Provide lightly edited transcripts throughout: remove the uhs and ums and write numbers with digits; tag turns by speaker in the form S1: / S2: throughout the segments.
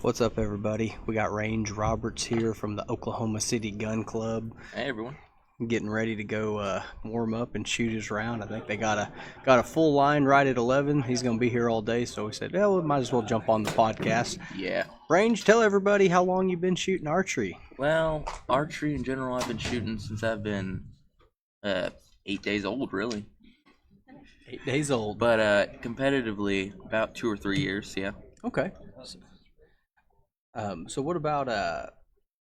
S1: What's up, everybody? We got Range Roberts here from the Oklahoma City Gun Club,
S2: Hey everyone.
S1: getting ready to go warm up and shoot his round. I think they got a full line right at 11. He's going to be here all day, so we said, yeah, we might as well jump on the podcast.
S2: Yeah.
S1: Range, tell everybody how long you've been shooting archery.
S2: Well, archery in general, I've been shooting since I've been 8 days old, really.
S1: 8 days old.
S2: But competitively, about 2 or 3 years. Yeah.
S1: Okay. So what about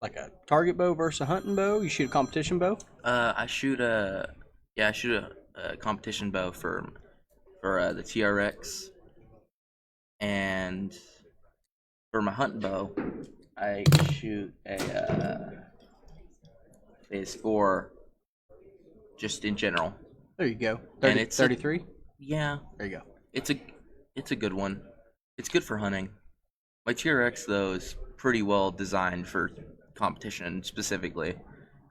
S1: like a target bow versus a hunting bow? You shoot a competition bow?
S2: I shoot a competition bow for the TRX, and for my hunting bow, I shoot a phase 4, just in general.
S1: There you go.
S2: And it's
S1: 33?
S2: Yeah.
S1: There you go.
S2: It's a good one. It's good for hunting. My TRX, though, is pretty well designed for competition specifically.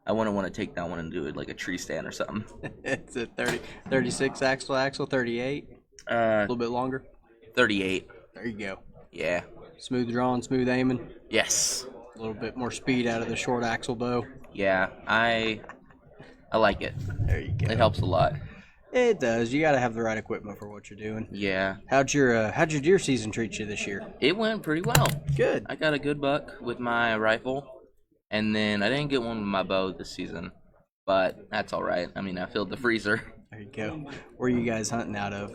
S2: I wouldn't want to take that one and do it like a tree stand or something.
S1: It's a 36 axle, 38. A little bit longer.
S2: 38.
S1: There you go.
S2: Yeah.
S1: Smooth drawing, smooth aiming.
S2: Yes.
S1: A little bit more speed out of the short axle bow.
S2: Yeah. I like it.
S1: There you go.
S2: It helps a lot.
S1: It does. You got to have the right equipment for what you're doing.
S2: Yeah.
S1: How'd your deer season treat you this year?
S2: It went pretty well.
S1: Good.
S2: I got a good buck with my rifle, and then I didn't get one with my bow this season, but that's all right. I mean, I filled the freezer.
S1: There you go. Where are you guys hunting out of?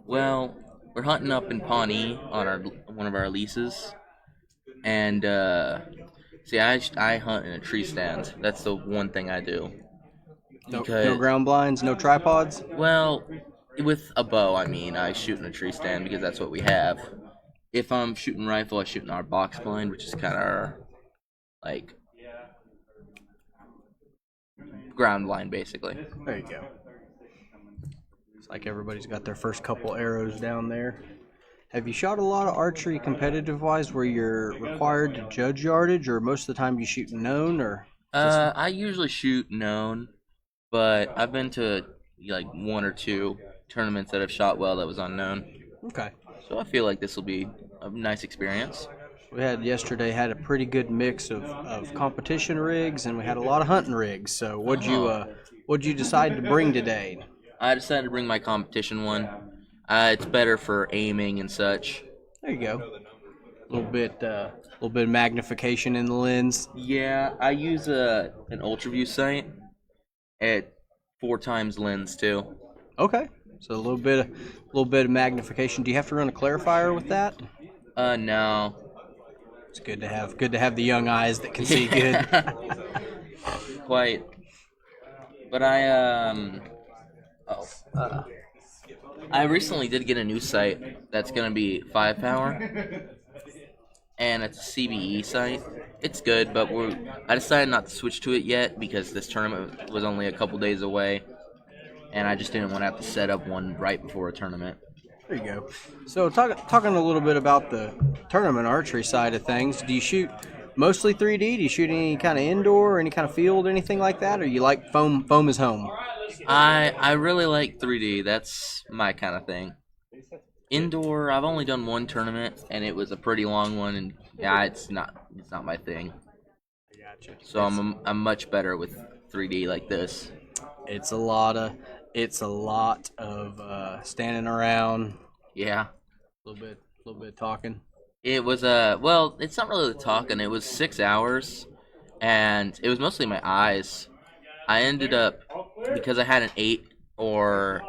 S2: Well, we're hunting up in Pawnee on one of our leases, and see, I hunt in a tree stand. That's the one thing I do.
S1: No ground blinds, no tripods?
S2: Well, with a bow, I mean, I shoot in a tree stand because that's what we have. If I'm shooting rifle, I shoot in our box blind, which is kind of our, like, ground blind, basically.
S1: There you go. It's like everybody's got their first couple arrows down there. Have you shot a lot of archery competitive-wise where you're required to judge yardage, or most of the time you shoot known, or?
S2: I usually shoot known, but I've been to like 1 or 2 tournaments that I've shot well that was unknown.
S1: Okay.
S2: So I feel like this will be a nice experience.
S1: We had a pretty good mix of competition rigs, and we had a lot of hunting rigs. So what'd you decide to bring today?
S2: I decided to bring my competition one. It's better for aiming and such.
S1: There you go. A little bit of magnification in the lens.
S2: Yeah, I use an ultraview sight at 4 times lens too.
S1: Okay, so a little bit of magnification. Do you have to run a clarifier with that?
S2: No.
S1: It's good to have the young eyes that can see good.
S2: Quite. But I recently did get a new sight that's gonna be 5 power, and it's a CBE sight. It's good, but I decided not to switch to it yet because this tournament was only a couple days away, and I just didn't want to have to set up one right before a tournament.
S1: There you go. So talking a little bit about the tournament archery side of things, do you shoot mostly 3D? Do you shoot any kind of indoor or any kind of field, anything like that, or you like foam is home?
S2: I really like 3D. That's my kind of thing. Indoor, I've only done one tournament, and it was a pretty long one, and yeah, it's not my thing.
S1: I gotcha.
S2: So I'm much better with 3D like this.
S1: It's a lot of standing around.
S2: Yeah.
S1: A little bit talking.
S2: It was well, it's not really the talking. It was 6 hours, and it was mostly my eyes. I ended up, because I hadn't ate or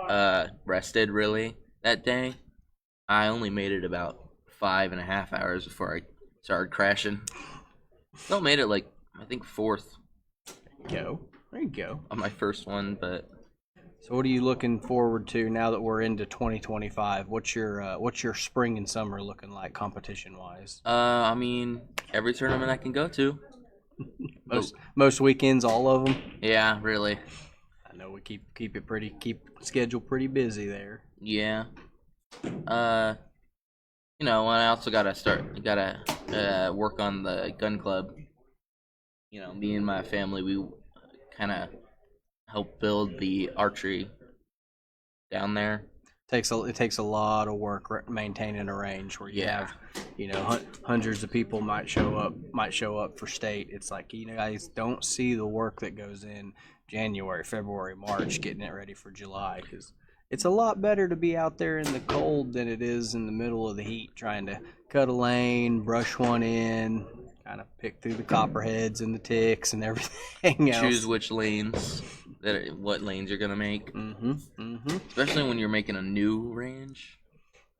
S2: rested really that day, I only made it about 5.5 hours before I started crashing. Still made it like, I think 4th.
S1: There you go.
S2: On my first one, but.
S1: So what are you looking forward to now that we're into 2025? What's your spring and summer looking like competition wise?
S2: I mean, every tournament I can go to.
S1: Most weekends, all of them.
S2: Yeah, really.
S1: I know we keep schedule pretty busy there.
S2: Yeah. And I also gotta work on the gun club. Me and my family, we kind of help build the archery down there.
S1: It takes a lot of work maintaining a range where you have, hundreds of people might show up for state. It's like, guys don't see the work that goes in January, February, March, getting it ready for July, because it's a lot better to be out there in the cold than it is in the middle of the heat, trying to cut a lane, brush one in, kind of pick through the copperheads and the ticks and everything else.
S2: Choose which lanes, what lanes you're gonna make. Especially when you're making a new range.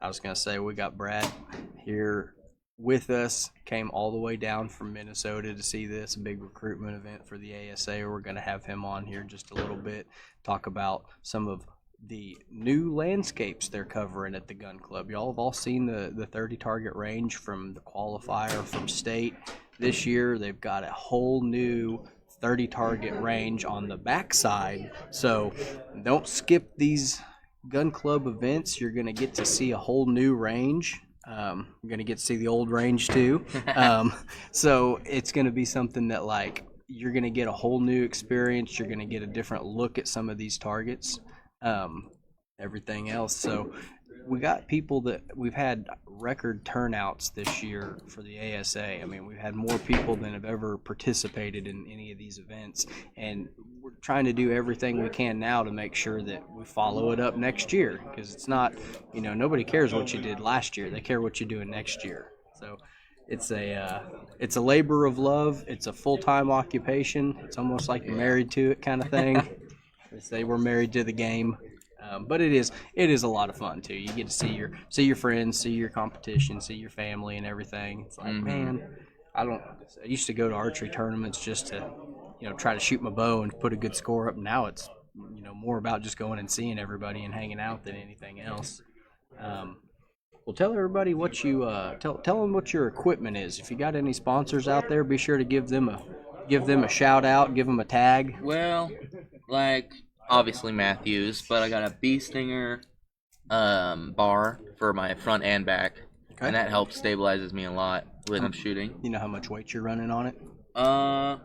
S1: I was gonna say, we got Brad here with us. Came all the way down from Minnesota to see this big recruitment event for the ASA. We're gonna have him on here just a little bit, talk about some of the new landscapes they're covering at the gun club. Y'all have all seen the 30 target range from the qualifier from state. This year they've got a whole new 30 target range on the backside, so don't skip these gun club events. You're going to get to see a whole new range. You're going to get to see the old range too. So it's going to be something that, like, you're going to get a whole new experience. You're going to get a different look at some of these targets. Everything else. So we got people that we've had record turnouts this year for the ASA. I mean, we've had more people than have ever participated in any of these events, and we're trying to do everything we can now to make sure that we follow it up next year, because it's not, nobody cares what you did last year. They care what you're doing next year. So it's a labor of love. It's a full-time occupation. It's almost like you're married to it kind of thing. They say we're married to the game, but it is a lot of fun too. You get to see your friends, see your competition, see your family, and everything. It's like, man, I used to go to archery tournaments just to, try to shoot my bow and put a good score up. Now it's, more about just going and seeing everybody and hanging out than anything else. Well, tell everybody what you tell them what your equipment is. If you got any sponsors out there, be sure to give them a shout out, give them a tag.
S2: Well, like, obviously Matthews, but I got a bee stinger bar for my front and back, and that helps stabilizes me a lot when I'm shooting.
S1: You know how much weight you're running on it?
S2: I'm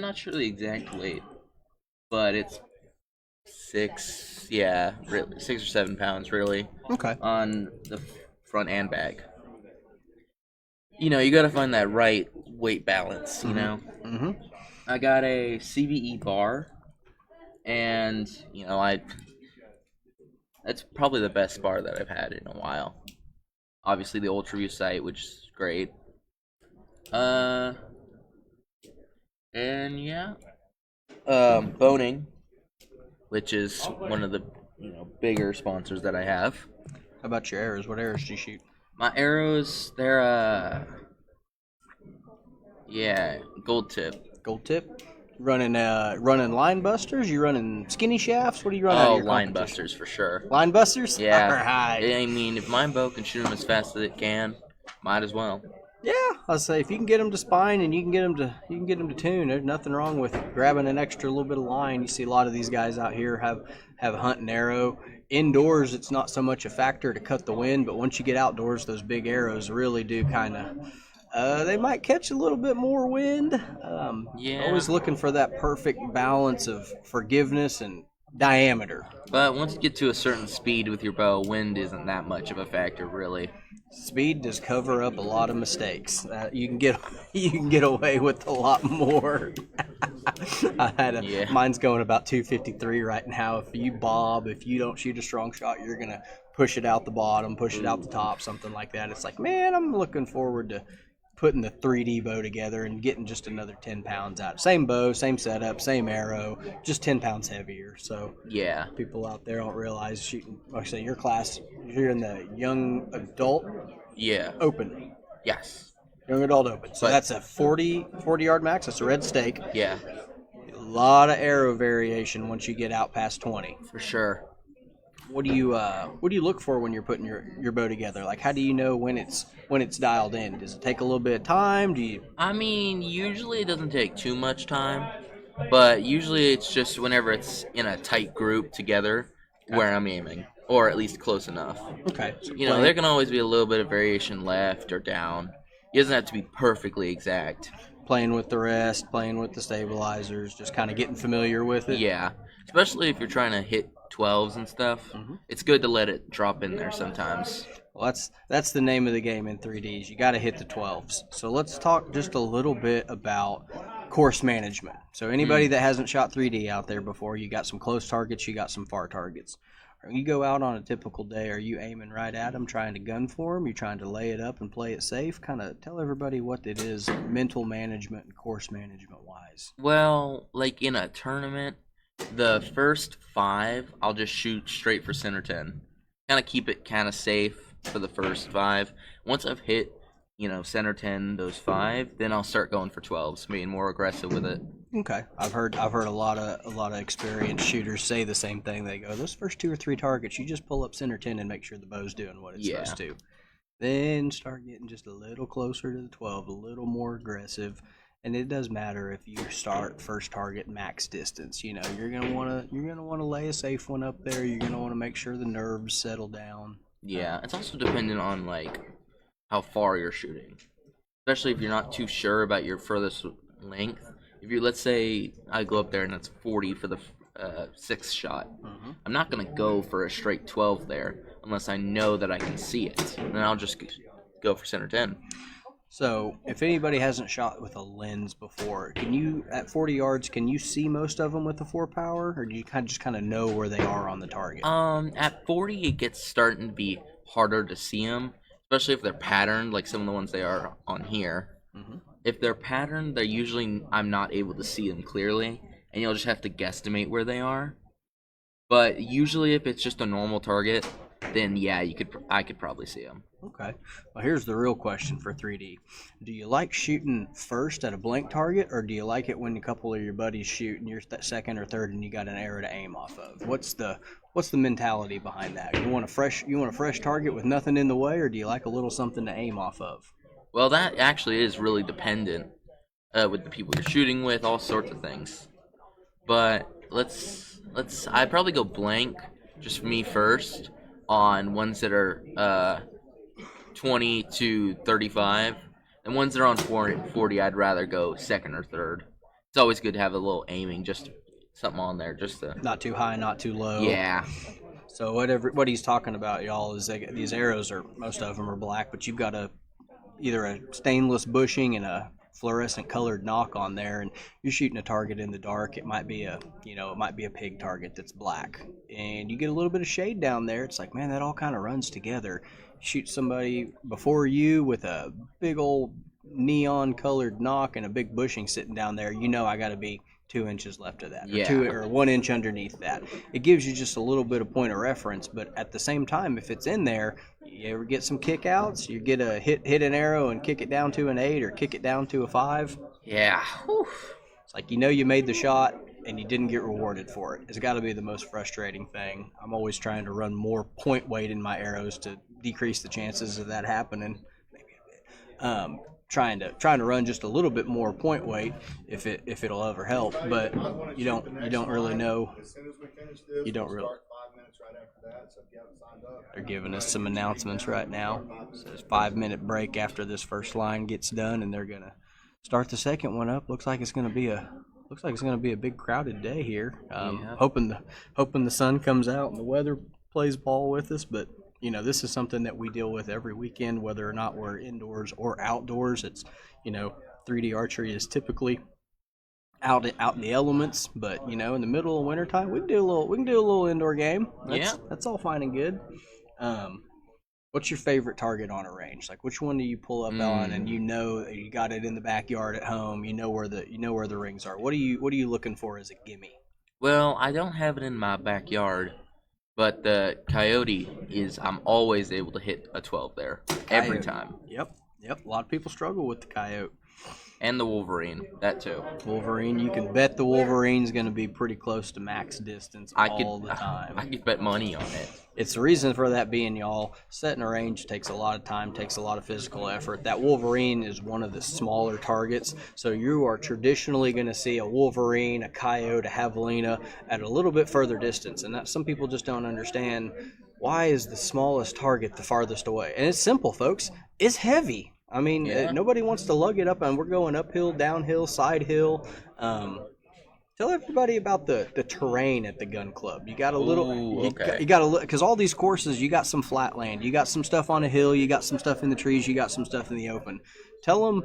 S2: not sure the exact weight, but it's 6 or 7 pounds really.
S1: Okay.
S2: On the front and back. You got to find that right weight balance. I got a CBE bar, and that's probably the best bar that I've had in a while. Obviously the UltraView sight, which is great. Boning, which is one of the bigger sponsors that I have.
S1: How about your arrows? What arrows do you shoot?
S2: My arrows, they're gold tip.
S1: Gold tip. Running line busters? You running skinny shafts? What are you running?
S2: Oh, line busters for sure.
S1: Line busters?
S2: Yeah.
S1: All right.
S2: I mean, if my bow can shoot them as fast as it can, might as well.
S1: Yeah, I'll say if you can get them to spine and you can get them to tune, there's nothing wrong with grabbing an extra little bit of line. You see a lot of these guys out here have a hunt and arrow. Indoors, it's not so much a factor to cut the wind, but once you get outdoors, those big arrows really do kind of. They might catch a little bit more wind. Always looking for that perfect balance of forgiveness and diameter.
S2: But once you get to a certain speed with your bow, wind isn't that much of a factor, really.
S1: Speed does cover up a lot of mistakes. You can get away with a lot more. Mine's going about 253 right now. If you don't shoot a strong shot, you're gonna push it out the bottom, push it out the top, something like that. It's like, man, I'm looking forward to putting the 3D bow together and getting just another 10 pounds out. Same bow, same setup, same arrow, just 10 pounds heavier. So
S2: yeah,
S1: people out there don't realize shooting, like I say, your class, you're in the young adult open.
S2: Yes.
S1: Young adult open. So that's a 40 yard max. That's a red stake.
S2: Yeah.
S1: A lot of arrow variation once you get out past 20.
S2: For sure.
S1: What do you look for when you're putting your bow together? Like, how do you know when it's dialed in? Does it take a little bit of time?
S2: I mean, usually it doesn't take too much time, but usually it's just whenever it's in a tight group together where I'm aiming, or at least close enough.
S1: Okay. So
S2: there can always be a little bit of variation left or down. It doesn't have to be perfectly exact.
S1: playing with the rest, playing with the stabilizers, just kind of getting familiar with it.
S2: Yeah, especially if you're trying to hit 12s and stuff. It's good to let it drop in there sometimes.
S1: Well, that's the name of the game in 3Ds. You got to hit the 12s. So let's talk just a little bit about course management. So anybody that hasn't shot 3D out there before, you got some close targets, you got some far targets. When you go out on a typical day, are you aiming right at them, trying to gun for them? You trying to lay it up and play it safe? Kind of tell everybody what it is, mental management and course management wise.
S2: Well, like in a tournament, the first 5, I'll just shoot straight for center 10. Kind of keep it kind of safe for the first 5. Once I've hit, center 10, those 5, then I'll start going for 12s, being more aggressive with it.
S1: Okay, I've heard a lot of experienced shooters say the same thing. They go, those first 2 or 3 targets, you just pull up center 10 and make sure the bow's doing what it's supposed to. Then start getting just a little closer to the 12, a little more aggressive. And it does matter if you start first target max distance. You're gonna wanna lay a safe one up there. You're gonna want to make sure the nerves settle down.
S2: Yeah, it's also dependent on how far you're shooting, especially if you're not too sure about your furthest length. If let's say I go up there and it's 40 for the 6th shot, I'm not gonna go for a straight 12 there unless I know that I can see it, and then I'll just go for center 10.
S1: So, if anybody hasn't shot with a lens before, can you, at 40 yards, can you see most of them with the 4 power, or do you just kind of know where they are on the target?
S2: At 40, it gets starting to be harder to see them, especially if they're patterned, like some of the ones they are on here. If they're patterned, I'm not able to see them clearly, and you'll just have to guesstimate where they are. But usually, if it's just a normal target, then yeah, I could probably see them.
S1: Okay. Well, here's the real question for 3D. Do you like shooting first at a blank target, or do you like it when a couple of your buddies shoot and you're second or third and you got an arrow to aim off of? What's the mentality behind that? You want a fresh target with nothing in the way, or do you like a little something to aim off of?
S2: Well, that actually is really dependent with the people you're shooting with, all sorts of things. But I'd probably go blank, just for me first, on ones that are 20 to 35. And ones that are on 40, I'd rather go second or third. It's always good to have a little aiming, just something on there, just to...
S1: Not too high, not too low.
S2: Yeah.
S1: So what he's talking about, y'all, is these arrows most of them are black, but you've got either a stainless bushing and a fluorescent colored knock on there, and you're shooting a target in the dark. It might be a pig target that's black, and you get a little bit of shade down there. It's like, man, that all kind of runs together. Shoot somebody before you with a big old neon colored knock and a big bushing sitting down there, I got to be 2 inches left of that, or 1 inch underneath that. It gives you just a little bit of point of reference, but at the same time, if it's in there, you ever get some kickouts? You get a hit an arrow and kick it down to an 8 or kick it down to a 5.
S2: Yeah. Whew.
S1: It's like you made the shot and you didn't get rewarded for it. It's got to be the most frustrating thing. I'm always trying to run more point weight in my arrows to decrease the chances of that happening. Maybe a bit. Trying to run just a little bit more point weight if it'll ever help, but you don't really know. You don't really. They're giving us some announcements right now. It says 5-minute break after this first line gets done, and they're gonna start the second one up. Looks like it's gonna be a big crowded day here. Hoping the sun comes out and the weather plays ball with us, but. This is something that we deal with every weekend, whether or not we're indoors or outdoors. It's, 3D archery is typically out in the elements, but in the middle of wintertime, we can do a little indoor game. That's all fine and good. What's your favorite target on a range? Like, which one do you pull up on, and you got it in the backyard at home? You know where the rings are. What are you looking for as a gimme?
S2: Well, I don't have it in my backyard. But the coyote I'm always able to hit a 12 there. Every time.
S1: Yep. A lot of people struggle with the coyote.
S2: And the wolverine, that too.
S1: Wolverine, you can bet the wolverine's going to be pretty close to max distance all the time.
S2: I could bet money on it.
S1: It's the reason for that being, y'all, setting a range takes a lot of time, takes a lot of physical effort. That wolverine is one of the smaller targets, so you are traditionally going to see a wolverine, a coyote, a javelina at a little bit further distance, and that some people just don't understand. Why is the smallest target the farthest away? And it's simple, folks. It's heavy. I mean,
S2: Yeah.
S1: nobody wants to lug it up, and we're going uphill, downhill, side hill. Tell everybody about the terrain at the gun club. You got a little,
S2: Ooh, okay.
S1: you got to look because all these courses, you got some flat land, you got some stuff on a hill, you got some stuff in the trees, you got some stuff in the open. Tell them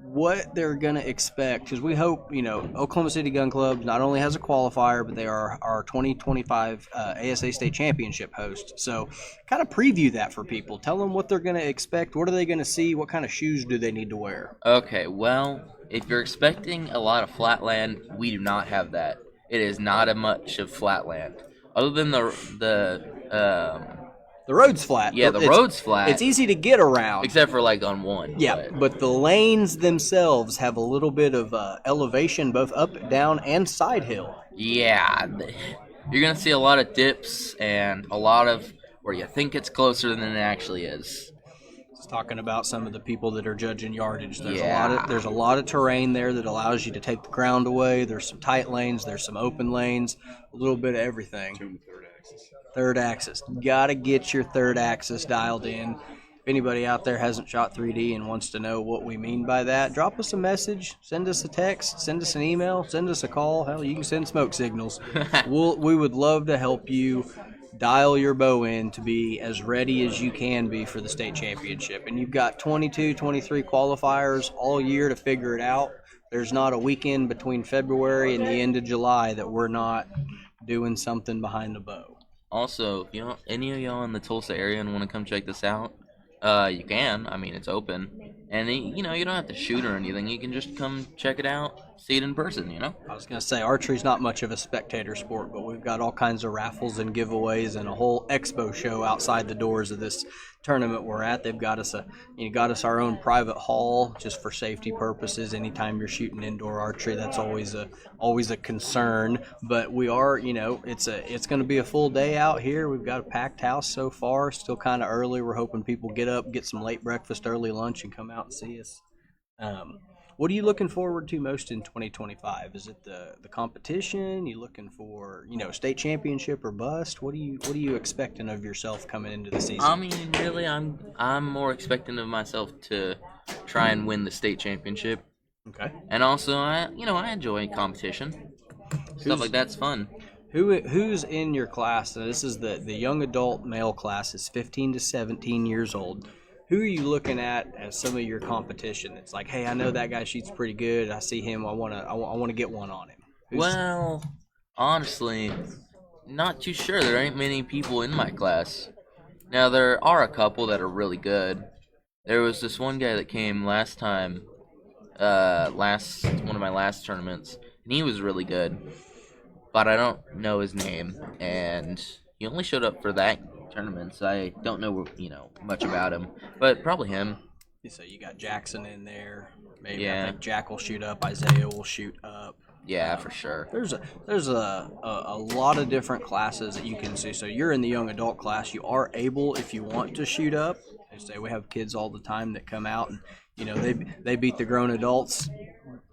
S1: what they're gonna expect because we hope Oklahoma City Gun Club not only has a qualifier, but they are our 2025 ASA State Championship host. So, kind of preview that for people. Tell them what they're gonna expect. What are they gonna see? What kind of shoes do they need to wear?
S2: Okay, well, if you're expecting a lot of flat land, we do not have that. It is not a much of flat land, other than
S1: The road's flat.
S2: yeah, the road's flat.
S1: It's easy to get around.
S2: Except for like on one.
S1: Yeah, but the lanes themselves have a little bit of elevation, both up, down, and side hill.
S2: Yeah, you're gonna see a lot of dips and a lot of where you think it's closer than it actually is.
S1: It's talking about some of the people that are judging yardage. There's
S2: Yeah.
S1: there's a lot of terrain there that allows you to take the ground away. There's some tight lanes. There's some open lanes. A little bit of everything. Third axis. Got to get your third axis dialed in. If anybody out there hasn't shot 3D and wants to know what we mean by that, drop us a message, send us a text, send us an email, send us a call. Hell, you can send smoke signals. We would love to help you dial your bow in to be as ready as you can be for the state championship. And you've got 22, 23 qualifiers all year to figure it out. There's not a weekend between February and the end of July that we're not doing something behind the bow.
S2: Also, if any of y'all in the Tulsa area and want to come check this out, you can. I mean, it's open, and you don't have to shoot or anything. You can just come check it out, see it in person.
S1: I was gonna say archery's not much of a spectator sport, but we've got all kinds of raffles and giveaways and a whole expo show outside the doors of this tournament we're at. They've got us our own private hall just for safety purposes. Anytime you're shooting indoor archery, that's always a concern. But we are, it's going to be a full day out here. We've got a packed house so far. Still kind of early. We're hoping people get up, get some late breakfast, early lunch, and come out and see us. What are you looking forward to most in 2025? Is it the competition? You looking for state championship or bust? What are you expecting of yourself coming into the season?
S2: I mean, really, I'm more expecting of myself to try and win the state championship.
S1: Okay.
S2: And also, I enjoy competition. Stuff like that's fun.
S1: Who's in your class? So this is the young adult male class. Is 15 to 17 years old. Who are you looking at as some of your competition? It's like, hey, I know that guy shoots pretty good. I see him. I want to get one on him.
S2: Well, honestly, not too sure. There ain't many people in my class. Now, there are a couple that are really good. There was this one guy that came last time, one of my last tournaments, and he was really good. But I don't know his name, and he only showed up for that tournament, so I don't know, much about him. But probably him.
S1: So you got Jackson in there. Maybe
S2: Yeah.
S1: I think Jack will shoot up. Isaiah will shoot up.
S2: Yeah, for sure.
S1: There's a lot of different classes that you can see. So you're in the young adult class. You are able, if you want to shoot up. They say we have kids all the time that come out and they beat the grown adults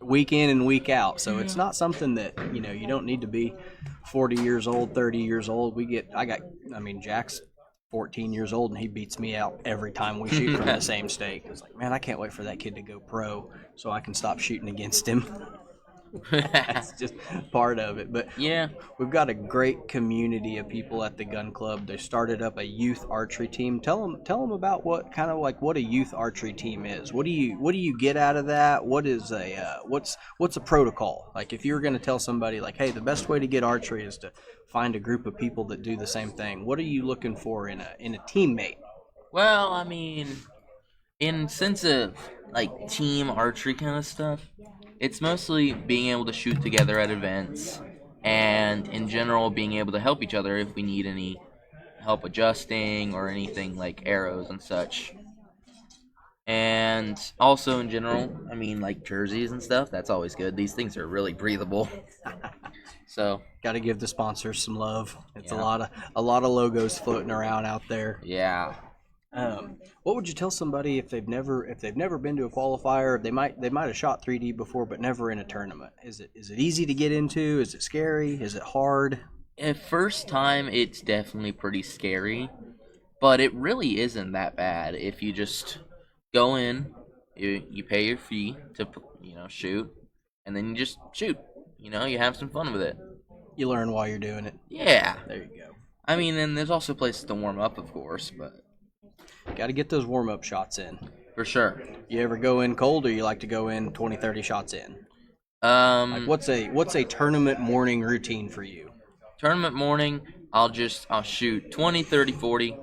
S1: week in and week out. So it's not something that you don't need to be 40 years old, 30 years old. Jack's 14 years old and he beats me out every time we shoot from the same state. It's like, man, I can't wait for that kid to go pro so I can stop shooting against him. That's just part of it. But
S2: yeah,
S1: we've got a great community of people at the gun club. They started up a youth archery team. Tell them about what a youth archery team is. What do you get out of that? What is what's a protocol? Like if you're going to tell somebody like, hey, the best way to get archery is to find a group of people that do the same thing. What are you looking for in a teammate?
S2: Well, I mean, in sense of like team archery kind of stuff, it's mostly being able to shoot together at events and in general being able to help each other if we need any help adjusting or anything like arrows and such. And also in general, I mean, like jerseys and stuff, that's always good. These things are really breathable. So
S1: got to give the sponsors some love. It's
S2: Yeah.
S1: a lot of logos floating around out there.
S2: Yeah.
S1: What would you tell somebody if they've never been to a qualifier? They might have shot 3D before, but never in a tournament. Is it easy to get into? Is it scary? Is it hard?
S2: At first time, it's definitely pretty scary, but it really isn't that bad if you just go in, you pay your fee to shoot, and then you just shoot. You have some fun with it.
S1: You learn while you're doing it.
S2: Yeah.
S1: There you go.
S2: I mean, and there's also places to warm up, of course, but
S1: Got to get those warm-up shots in.
S2: For sure.
S1: You ever go in cold, or you like to go in 20, 30 shots in?
S2: Like
S1: what's a tournament morning routine for you?
S2: Tournament morning, I'll shoot 20, 30, 40,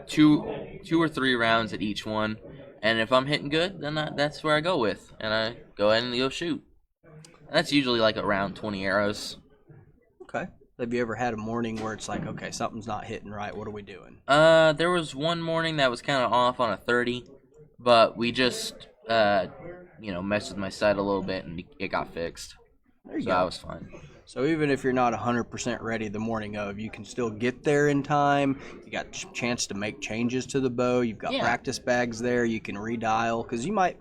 S2: two or three rounds at each one, and if I'm hitting good, then that's where I go with, and I go ahead and go shoot. And that's usually like around 20 arrows.
S1: Okay. Have you ever had a morning where it's like, okay, something's not hitting right, what are we doing?
S2: There was one morning that was kind of off on a 30, but we just, messed with my sight a little bit, and it got fixed.
S1: There you
S2: go. That was fine.
S1: So even if you're not 100% ready the morning of, you can still get there in time. You got a chance to make changes to the bow. You've got practice bags there. You can redial, because you might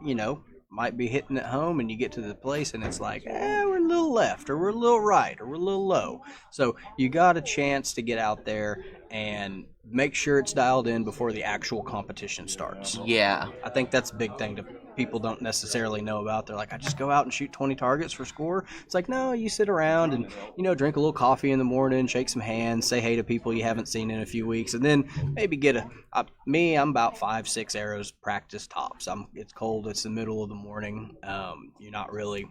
S1: be hitting at home, and you get to the place and it's like, we're a little left, or we're a little right, or we're a little low. So you got a chance to get out there and make sure it's dialed in before the actual competition starts.
S2: Yeah.
S1: I think that's a big thing people don't necessarily know about. They're like, I just go out and shoot 20 targets for score. It's like, no, you sit around and, drink a little coffee in the morning, shake some hands, say hey to people you haven't seen in a few weeks, and then maybe get I'm about 5-6 arrows practice tops. It's cold. It's the middle of the morning. You're not really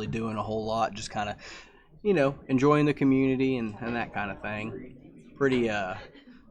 S1: doing a whole lot, just kind of, enjoying the community and that kind of thing.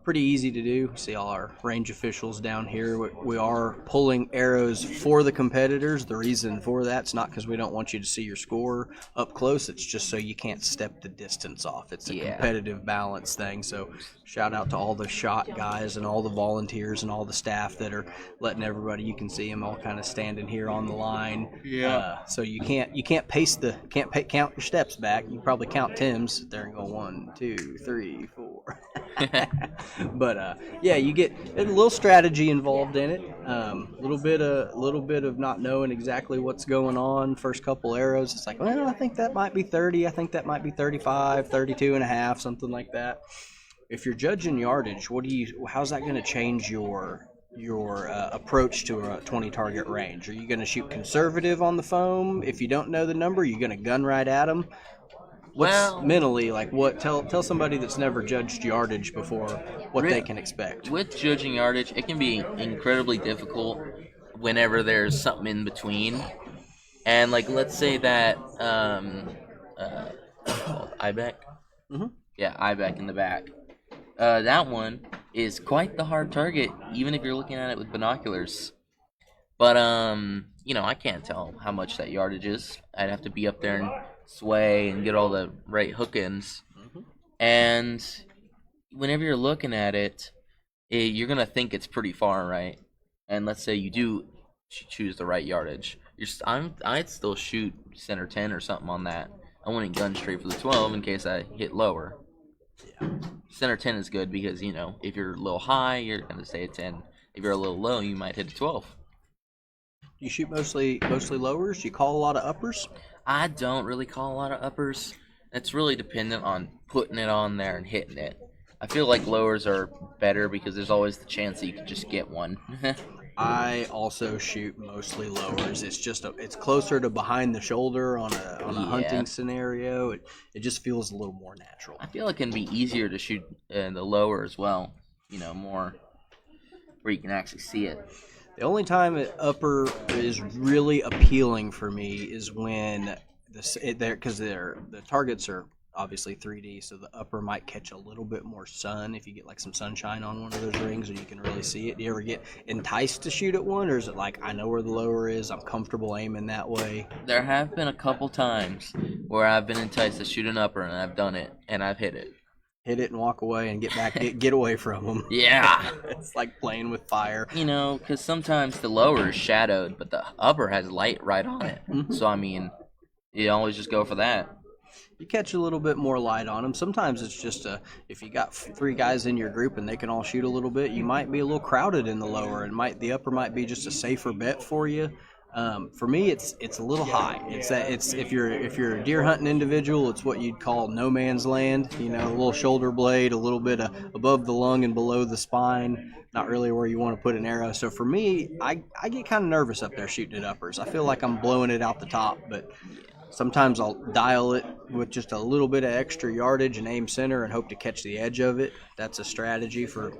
S1: Pretty easy to do. See all our range officials down here. We are pulling arrows for the competitors. The reason for that's not because we don't want you to see your score up close. It's just so you can't step the distance off. It's a competitive balance thing. So shout out to all the shot guys and all the volunteers and all the staff that are letting everybody. You can see them all kind of standing here on the line.
S2: Yeah.
S1: So you can't count your steps back. You can probably count Tim's. Sit there and go 1, 2, 3, 4. But you get a little strategy involved in it. A little bit of not knowing exactly what's going on. First couple arrows, it's like, well, I think that might be 30. I think that might be 35, 32 and a half, something like that. If you're judging yardage, how's that going to change your approach to a 20 target range? Are you going to shoot conservative on the foam? If you don't know the number, you're going to gun right at them. Mentally, like what? Tell somebody that's never judged yardage before what they can expect.
S2: With judging yardage, it can be incredibly difficult whenever there's something in between. And like, let's say that IBEC. Mm-hmm. Yeah, IBEC in the back. That one is quite the hard target, even if you're looking at it with binoculars. But I can't tell how much that yardage is. I'd have to be up there and sway and get all the right hook ends. Mm-hmm. And whenever you're looking at it, you're gonna think it's pretty far, right? And let's say you do choose the right yardage. I'd still shoot center 10 or something on that. I wouldn't gun straight for the 12 in case I hit lower. Yeah. Center 10 is good because if you're a little high, you're gonna stay at 10. If you're a little low, you might hit a 12.
S1: You shoot mostly lowers? You call a lot of uppers?
S2: I don't really call a lot of uppers. It's really dependent on putting it on there and hitting it. I feel like lowers are better because there's always the chance that you could just get one.
S1: I also shoot mostly lowers. It's closer to behind the shoulder on a hunting scenario. It just feels a little more natural.
S2: I feel it can be easier to shoot the lower as well. More where you can actually see it.
S1: The only time an upper is really appealing for me is when because the targets are obviously 3D, so the upper might catch a little bit more sun if you get like some sunshine on one of those rings and you can really see it. Do you ever get enticed to shoot at one, or is it like, I know where the lower is, I'm comfortable aiming that way?
S2: There have been a couple times where I've been enticed to shoot an upper, and I've done it, and I've hit it.
S1: Hit it and walk away and get back, get away from them.
S2: Yeah.
S1: It's like playing with fire.
S2: Because sometimes the lower is shadowed, but the upper has light right on it. Mm-hmm. So, you always just go for that.
S1: You catch a little bit more light on them. Sometimes it's just if you got 3 guys in your group and they can all shoot a little bit, you might be a little crowded in the lower, and the upper might be just a safer bet for you. For me, it's a little high. It's if you're a deer hunting individual, it's what you'd call no man's land. You know, a little shoulder blade, a little bit above the lung and below the spine. Not really where you want to put an arrow. So for me, I get kind of nervous up there shooting at uppers. I feel like I'm blowing it out the top, but sometimes I'll dial it with just a little bit of extra yardage and aim center and hope to catch the edge of it. That's a strategy for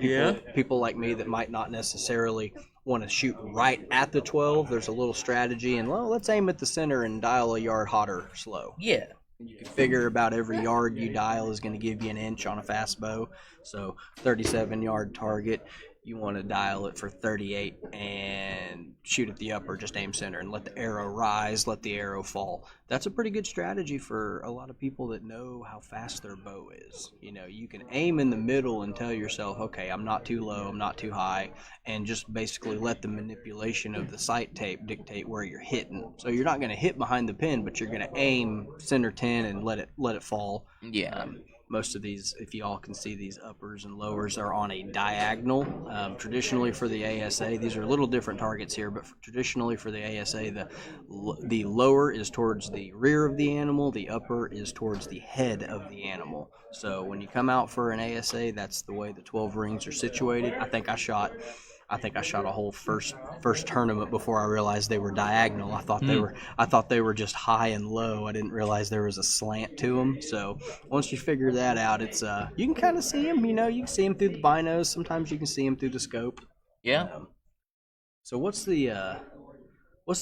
S1: people like me that might not necessarily want to shoot right at the 12. There's a little strategy, and well, let's aim at the center and dial a yard hotter slow.
S2: Yeah.
S1: You can figure about every yard you dial is going to give you an inch on a fast bow. So 37 yard target, you want to dial it for 38 and shoot at the upper, just aim center and let the arrow rise, let the arrow fall. That's a pretty good strategy for a lot of people that know how fast their bow is. You know, you can aim in the middle and tell yourself, okay, I'm not too low, I'm not too high, and just basically let the manipulation of the sight tape dictate where you're hitting. So you're not going to hit behind the pin, but you're going to aim center 10 and let it fall.
S2: Yeah.
S1: Most of these, if you all can see, these uppers and lowers are on a diagonal. Traditionally for the ASA, these are a little different targets here, but traditionally for the ASA, the lower is towards the rear of the animal, the upper is towards the head of the animal. So when you come out for an ASA, that's the way the 12 rings are situated. I think I shot a whole first tournament before I realized they were diagonal. I thought they were just high and low. I didn't realize there was a slant to them. So once you figure that out, it's you can kind of see them. You know, you can see them through the binos. Sometimes you can see them through the scope.
S2: Yeah.
S1: So what's the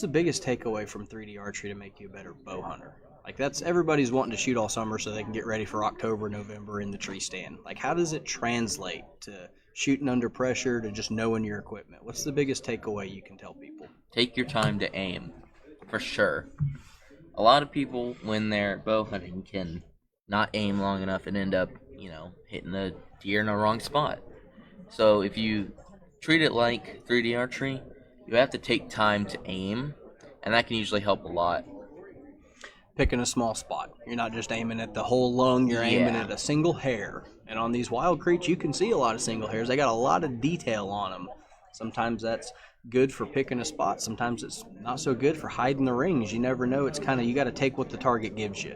S1: biggest takeaway from 3D archery to make you a better bow hunter? Like, that's everybody's wanting to shoot all summer so they can get ready for October, November in the tree stand. Like, how does it translate to shooting under pressure to just knowing your equipment? What's the biggest takeaway you can tell people?
S2: Take your time to aim, for sure. A lot of people, when they're bow hunting, can not aim long enough and end up, hitting the deer in the wrong spot. So if you treat it like 3D archery, you have to take time to aim, and that can usually help a lot.
S1: Picking a small spot. You're not just aiming at the whole lung, you're aiming
S2: Yeah.
S1: at a single hair. And on these wild creeks, you can see a lot of single hairs. They got a lot of detail on them. Sometimes that's good for picking a spot. Sometimes it's not so good for hiding the rings. You never know. It's kind of, you got to take what the target gives you.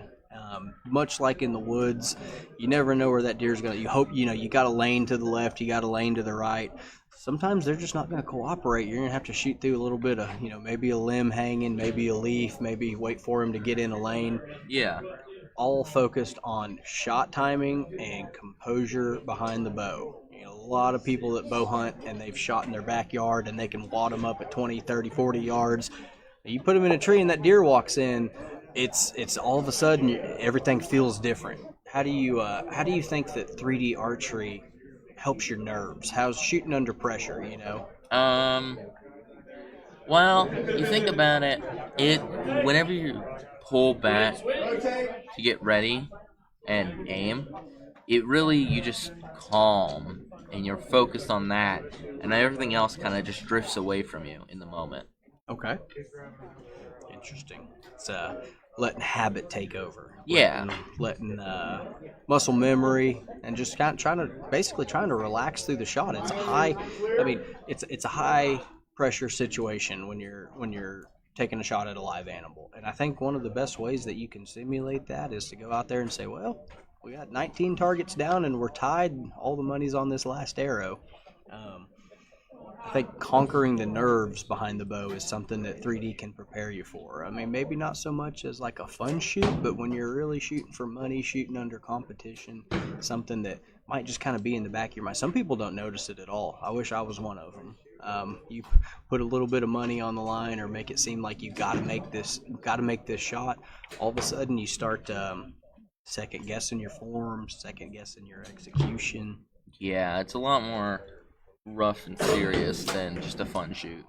S1: Much like in the woods, you never know where that deer's going to, you hope, you got a lane to the left, you got a lane to the right. Sometimes they're just not going to cooperate. You're going to have to shoot through a little bit of, maybe a limb hanging, maybe a leaf, maybe wait for him to get in a lane.
S2: Yeah.
S1: All focused on shot timing and composure behind the bow. A lot of people that bow hunt and they've shot in their backyard and they can wad them up at 20, 30, 40 yards. You put them in a tree and that deer walks in, it's all of a sudden everything feels different. How do you think that 3D archery helps your nerves? How's shooting under pressure,
S2: Well, you think about it, whenever you pull back to get ready and aim, you just calm and you're focused on that, and everything else kind of just drifts away from you in the moment.
S1: Okay. Interesting. It's letting habit take over.
S2: Yeah.
S1: Letting muscle memory and just kind of trying to relax through the shot. It's a high. I mean, it's a high pressure situation when you're taking a shot at a live animal. And I think one of the best ways that you can simulate that is to go out there and say, well, we got 19 targets down and we're tied. All the money's on this last arrow. I think conquering the nerves behind the bow is something that 3D can prepare you for. I mean, maybe not so much as like a fun shoot, but when you're really shooting for money, shooting under competition, something that might just kind of be in the back of your mind. Some people don't notice it at all. I wish I was one of them. You put a little bit of money on the line or make it seem like you got to make this shot. All of a sudden, you start second guessing your form, second guessing your execution.
S2: Yeah, it's a lot more rough and serious than just a fun shoot.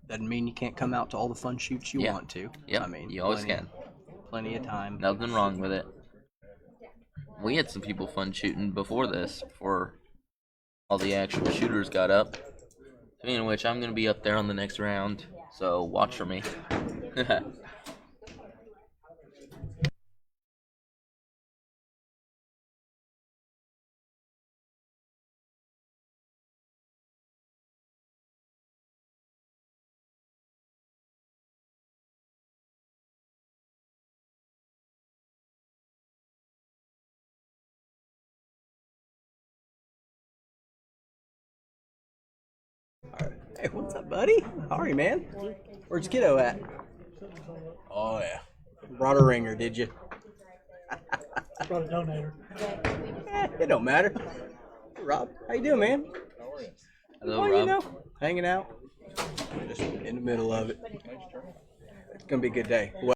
S1: Doesn't mean you can't come out to all the fun shoots you want to.
S2: Yeah,
S1: I mean,
S2: you always can.
S1: Plenty of time.
S2: Nothing wrong with it. We had some people fun shooting before all the actual shooters got up. Speaking of which, I'm going to be up there on the next round, so watch for me.
S1: Hey, what's up, buddy? How are you, man? Where's kiddo at? Oh, yeah. Brought a ringer, did you?
S3: Brought a donator.
S1: It don't matter. Hey, Rob, how you doing, man?
S2: Hello,
S1: Oh,
S2: Rob.
S1: you know, hanging out. Just in the middle of it. It's gonna be a good day.